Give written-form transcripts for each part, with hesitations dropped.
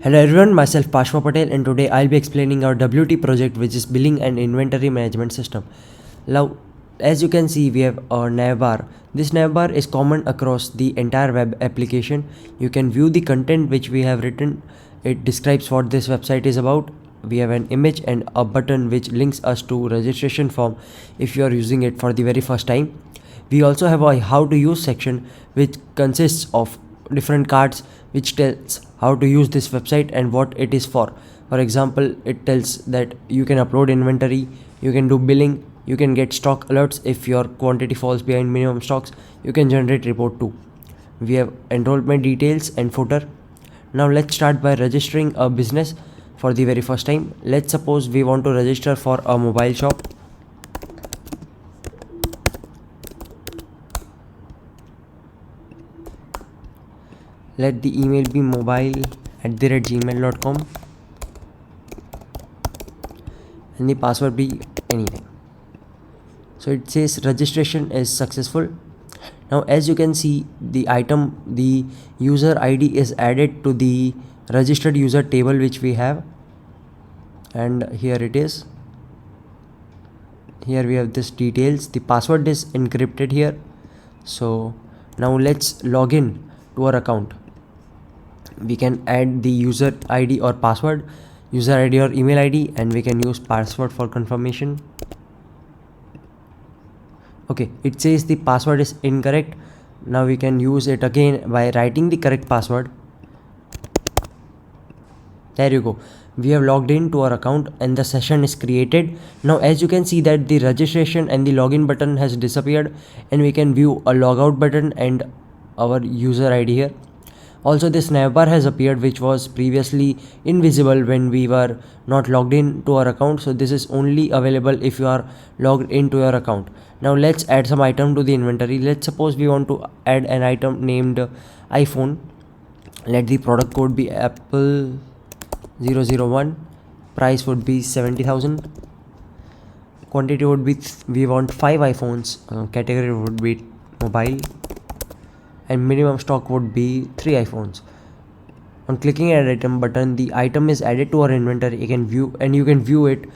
Hello everyone, myself Pashwa Patel, and today I'll be explaining our WT project, which is Billing and Inventory Management System. Now, as you can see, we have a navbar. This navbar is common across the entire web application. You can view the content which we have written. It describes what this website is about. We have an image and a button which links us to registration form if you are using it for the very first time. We also have a how to use section which consists of different cards which tells how to use this website and what it is for. For example, it tells that you can upload inventory, you can do billing, you can get stock alerts if your quantity falls behind minimum stocks, you can generate report too. We have enrollment details and footer. Now let's start by registering a business for the very first time. Let's suppose we want to register for a mobile shop. Let the email be mobile@gmail.com and the password be anything. So it says registration is successful. Now as you can see, the user ID is added to the registered user table which we have, and here it is. Here we have this details. The password is encrypted here. So now let's log in to our account. We can add the user ID or password, user ID or email ID, and we can use password for confirmation. Okay, it says the password is incorrect. Now we can use it again by writing the correct password. There you go. We have logged in to our account and the session is created. Now as you can see that the registration and the login button has disappeared, and we can view a logout button and our user ID here. Also, this navbar has appeared, which was previously invisible when we were not logged in to our account. So this is only available if you are logged into your account. Now let's add some item to the inventory. Let's suppose we want to add an item named iPhone. Let the product code be Apple 001. Price would be 70,000. Quantity would be we want 5 iPhones. Category would be mobile. And minimum stock would be 3 iPhones. On clicking add item button, the item is added to our inventory. You can view it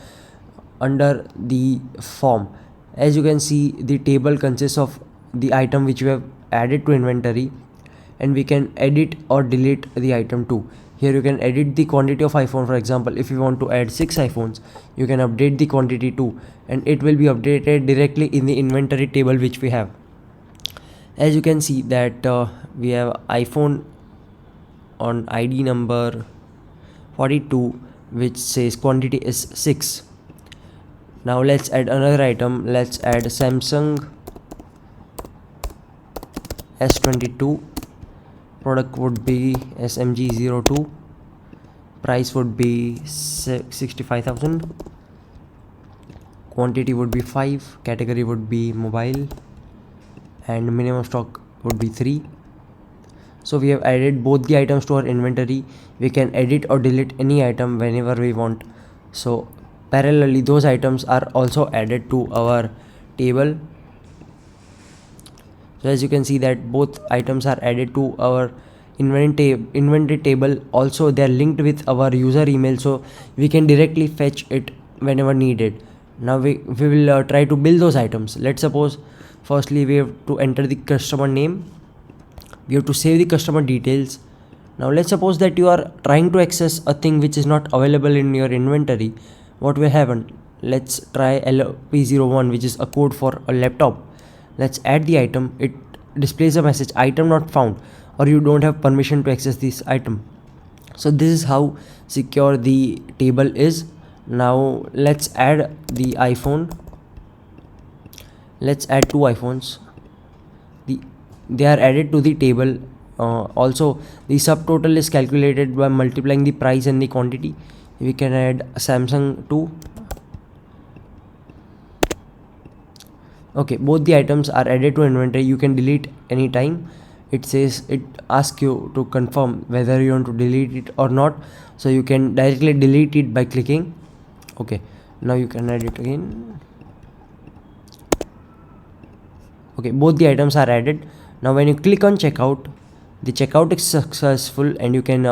under the form. As you can see, the table consists of the item which we have added to inventory, and we can edit or delete the item too. Here you can edit the quantity of iPhone. For example, if you want to add 6 iPhones, you can update the quantity too, and it will be updated directly in the inventory table which we have. As you can see that we have iPhone on ID number 42, which says quantity is 6. Now let's add another item. Let's add Samsung S22. Product would be SMG02. Price would be 65,000. Quantity would be 5. Category would be mobile, and minimum stock would be 3. So we have added both the items to our inventory. We can edit or delete any item whenever we want. So parallelly, those items are also added to our table. So as you can see that both items are added to our inventory table. Also they are linked with our user email, so we can directly fetch it whenever needed. Now we will try to build those items. Let's suppose firstly we have to enter the customer name. We have to save the customer details. Now let's suppose that you are trying to access a thing which is not available in your inventory. What will happen? Let's try LP01, which is a code for a laptop. Let's add the item. It displays a message, item not found, or you don't have permission to access this item. So this is how secure the table is. Now let's add the iPhone. Let's add 2 iPhones. They are added to the table. Also the subtotal is calculated by multiplying the price and the quantity. We can add Samsung 2. Okay, both the items are added to inventory. You can delete anytime. It asks you to confirm whether you want to delete it or not. So you can directly delete it by clicking. Okay, now you can add it again. Okay, both the items are added. Now when you click on checkout, The checkout is successful, and you can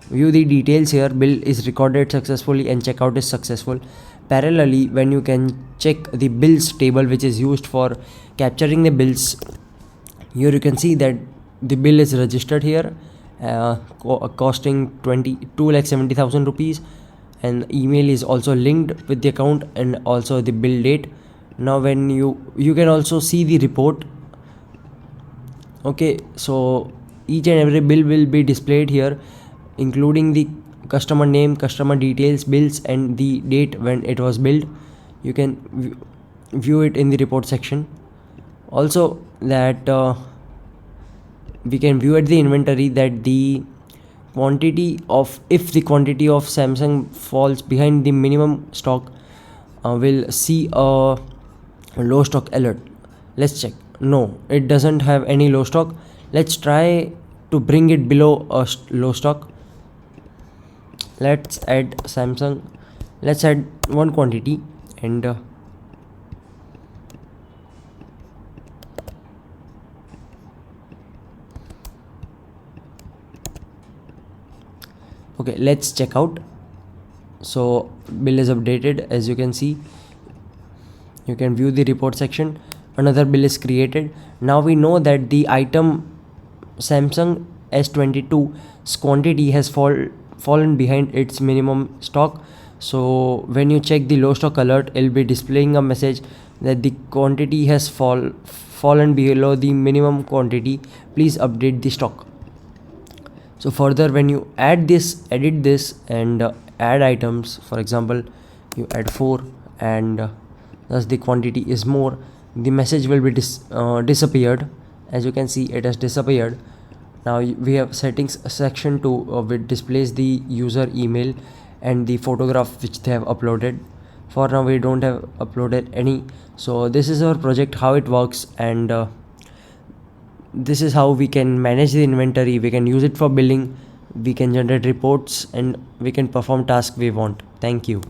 view the details here. Bill is recorded successfully and checkout is successful. Parallelly, when you can check the bills table, which is used for capturing the bills, here you can see that the bill is registered here, costing 2,70,000 rupees, and email is also linked with the account and also the bill date. Now when you can also see the report. Okay, so each and every bill will be displayed here, including the customer name, customer details, bills, and the date when it was billed. You can view it in the report section. Also that we can view at the inventory that the quantity of, if the quantity of Samsung falls behind the minimum stock, will see a low stock alert. Let's check. No, it doesn't have any low stock. Let's try to bring it below a low stock. Let's add Samsung. Let's add one quantity, and okay, let's check out. So bill is updated. As you can see, you can view the report section. Another bill is created. Now we know that the item Samsung S22's quantity has fallen behind its minimum stock. So when you check the low stock alert, it will be displaying a message that the quantity has fallen below the minimum quantity. Please update the stock. So further, when you edit this and add items, for example, you add 4 and thus the quantity is more, the message will be disappeared. As you can see, it has disappeared. Now we have settings section to which displays the user email and the photograph which they have uploaded. For now we don't have uploaded any. So this is our project, how it works, and this is how we can manage the inventory. We can use it for billing, we can generate reports, and we can perform tasks we want. Thank you.